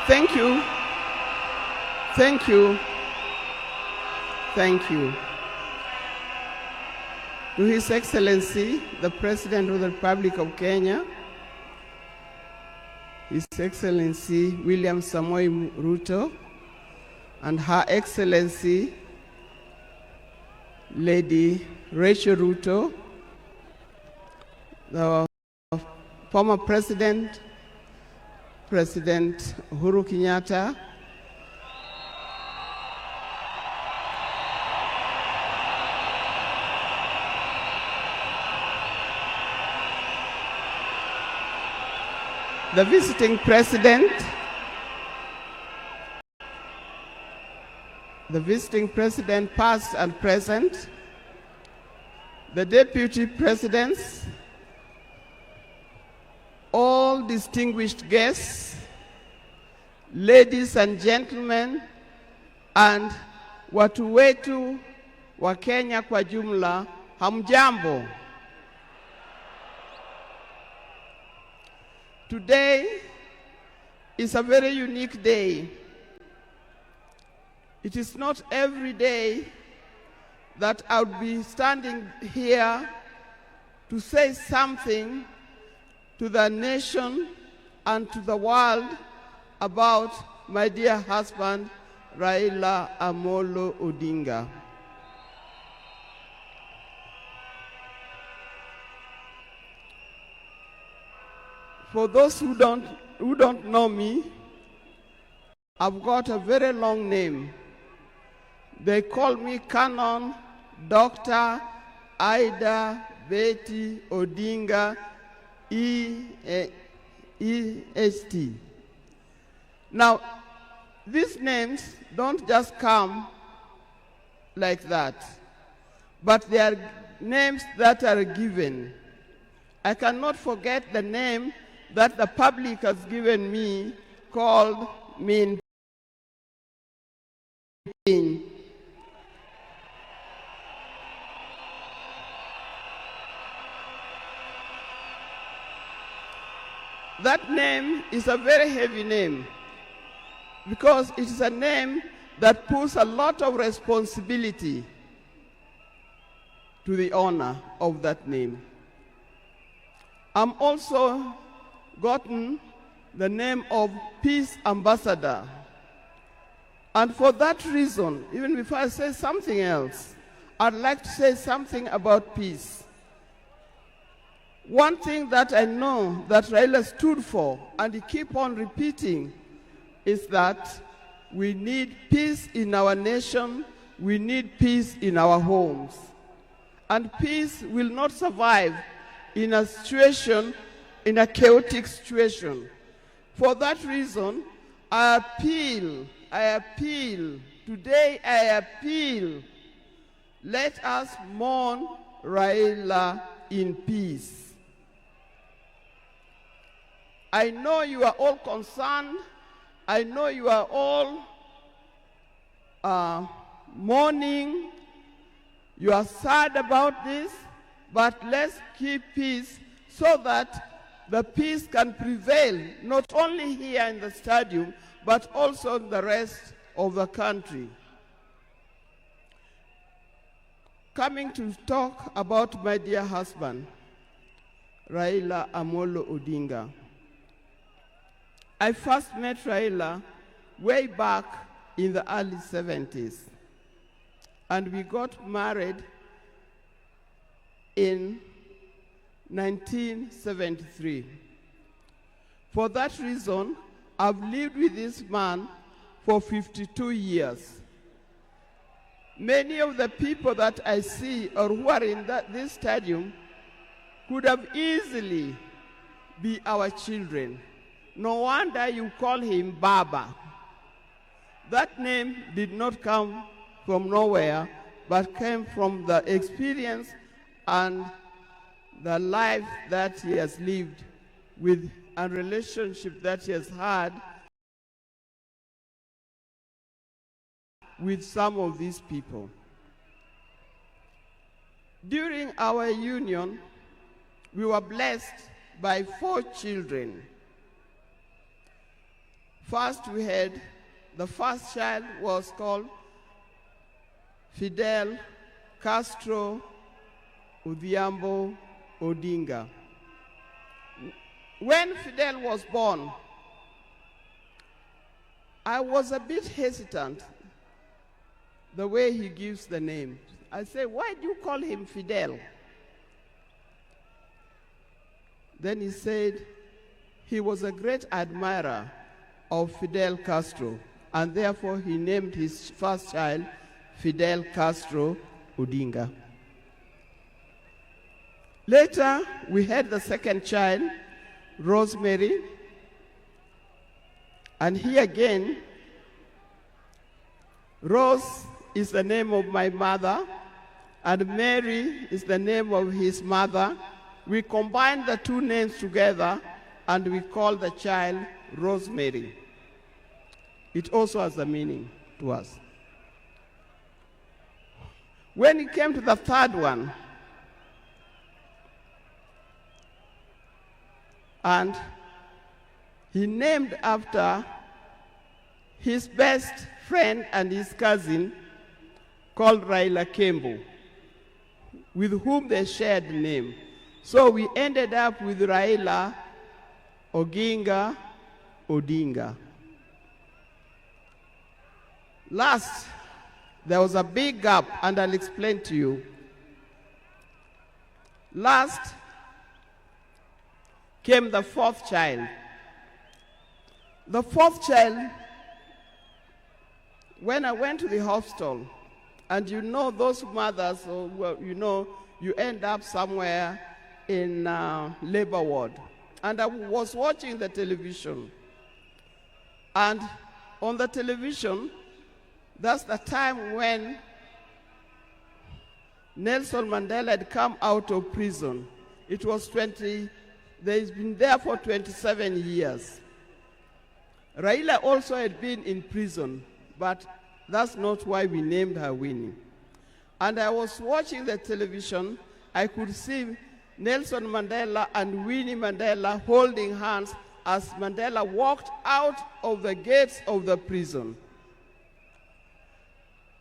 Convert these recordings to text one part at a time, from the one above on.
Thank you. Thank you. Thank you. To His Excellency, the President of the Republic of Kenya, His Excellency William Samoei Ruto, and Her Excellency Lady Rachel Ruto, the former President Uhuru Kenyatta, the visiting president, past and present, the deputy presidents, all distinguished guests, ladies and gentlemen, and watu wetu wa Kenya kwa jumla, hamjambo. Today is a very unique day. It is not every day that I would be standing here to say something to the nation and to the world about my dear husband, Raila Amolo Odinga. For those who don't know me, I've got a very long name. They call me Canon Dr. Ida Betty Odinga EST. Now, these names don't just come like that, but they are names that are given. I cannot forget the name that the public has given me, called Min Pin. That name is a very heavy name because it is a name that puts a lot of responsibility to the owner of that name. I'm also gotten the name of Peace Ambassador. And for that reason, even before I say something else, I'd like to say something about peace. One thing that I know that Raila stood for, and he keep on repeating, is that we need peace in our nation, we need peace in our homes. And peace will not survive in a situation, in a chaotic situation. For that reason, I appeal, today I appeal, let us mourn Raila in peace. I know you are all concerned, I know you are all mourning, you are sad about this, but let's keep peace so that the peace can prevail, not only here in the stadium, but also in the rest of the country. Coming to talk about my dear husband, Raila Amolo Odinga. I first met Raila way back in the early 70s, and we got married in 1973. For that reason, I've lived with this man for 52 years. Many of the people that I see or who are in this stadium could have easily be our children. No wonder you call him Baba. That name did not come from nowhere, but came from the experience and the life that he has lived with and relationship that he has had with some of these people. During our union, we were blessed by 4 children. First we had, the first child was called Fidel Castro Odhiambo Odinga. When Fidel was born, I was a bit hesitant the way he gives the name. I said, why do you call him Fidel? Then he said he was a great admirer of Fidel Castro, and therefore he named his first child Fidel Castro Odinga. Later, we had the second child, Rosemary, and here again, Rose is the name of my mother, and Mary is the name of his mother. We combined the two names together, and we called the child Rosemary. It also has a meaning to us. When it came to the third one, and he named after his best friend and his cousin called Raila Kembo, with whom they shared the name. So we ended up with Raila Oginga Odinga. Last, there was a big gap, and I'll explain to you. Last came the fourth child. The fourth child, when I went to the hospital, and you know those mothers, you end up somewhere in labor ward. And I was watching the television. And on the television, that's the time when Nelson Mandela had come out of prison. It was he's been there for 27 years. Raila also had been in prison, but that's not why we named her Winnie. And I was watching the television, I could see Nelson Mandela and Winnie Mandela holding hands as Mandela walked out of the gates of the prison.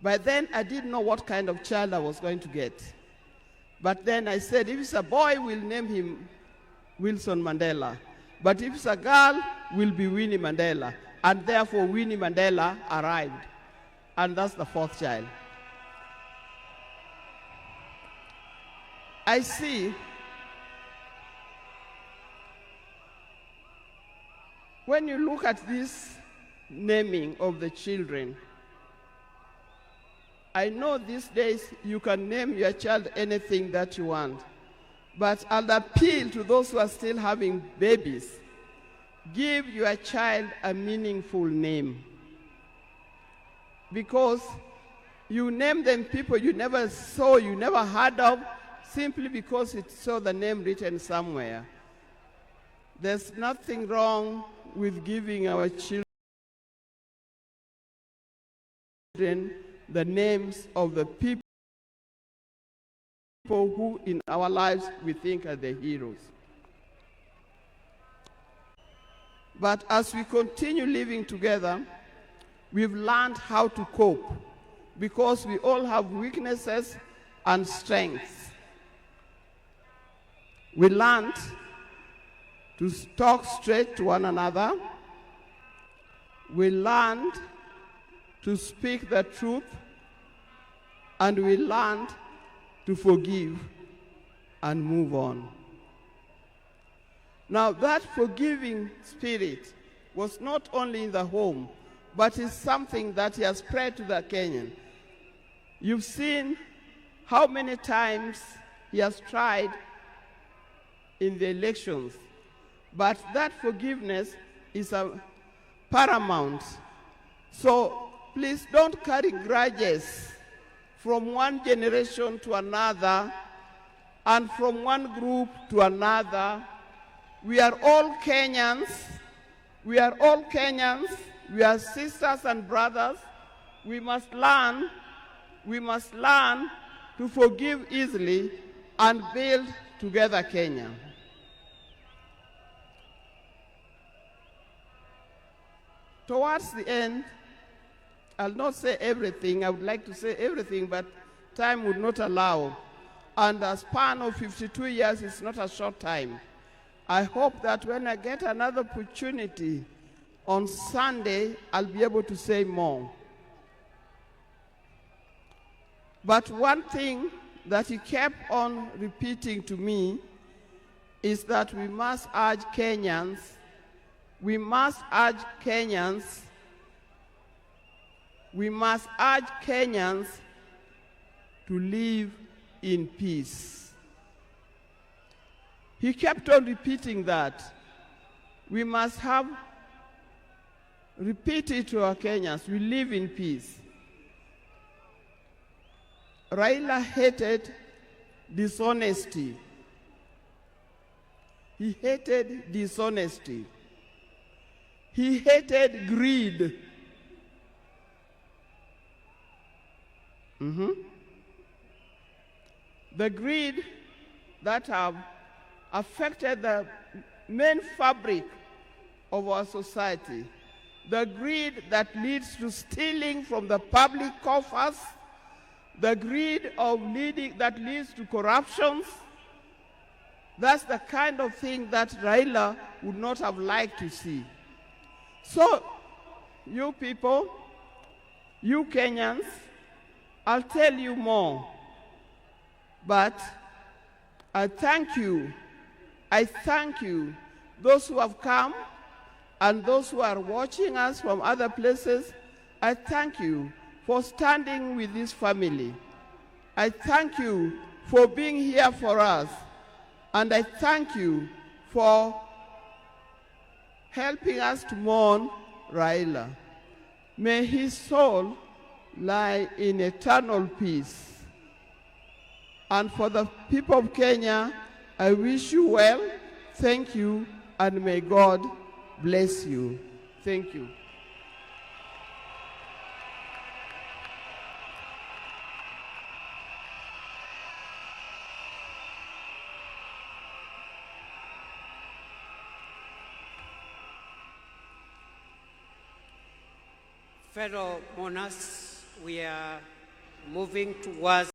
By then, I didn't know what kind of child I was going to get. But then I said, if it's a boy, we'll name him Wilson Mandela. But if it's a girl, will be Winnie Mandela. And therefore, Winnie Mandela arrived. And that's the fourth child. I see, when you look at this naming of the children, I know these days you can name your child anything that you want, but I'll appeal to those who are still having babies. Give your child a meaningful name, because you name them people you never saw, you never heard of, simply because it saw the name written somewhere. There's nothing wrong with giving our children the names of the people who in our lives we think are the heroes. But as we continue living together, we've learned how to cope, because we all have weaknesses and strengths. We learned to talk straight to one another. We learned to speak the truth, and we learned to forgive and move on. Now, that forgiving spirit was not only in the home, but is something that he has spread to the Kenyan. You've seen how many times he has tried in the elections, but that forgiveness is paramount. So please don't carry grudges from one generation to another and from one group to another. We are all Kenyans. We are all Kenyans. We are sisters and brothers. We must learn to forgive easily and build together Kenya. Towards the end, I'll not say everything. I would like to say everything, but time would not allow. And a span of 52 years is not a short time. I hope that when I get another opportunity on Sunday, I'll be able to say more. But one thing that he kept on repeating to me is that we must urge Kenyans, we must urge Kenyans to live in peace. He kept on repeating that. We must repeat it to our Kenyans, we live in peace. Raila hated dishonesty. He hated dishonesty. He hated greed. The greed that have affected the main fabric of our society. The greed that leads to stealing from the public coffers. The greed that leads to corruptions. That's the kind of thing that Raila would not have liked to see. So, you people, you Kenyans, I'll tell you more. But I thank you. I thank you, those who have come and those who are watching us from other places. I thank you for standing with this family. I thank you for being here for us. And I thank you for helping us to mourn Raila. May his soul lie in eternal peace. And for the people of Kenya, I wish you well, thank you, and may God bless you. Thank you. Fellow monarchs, we are moving towards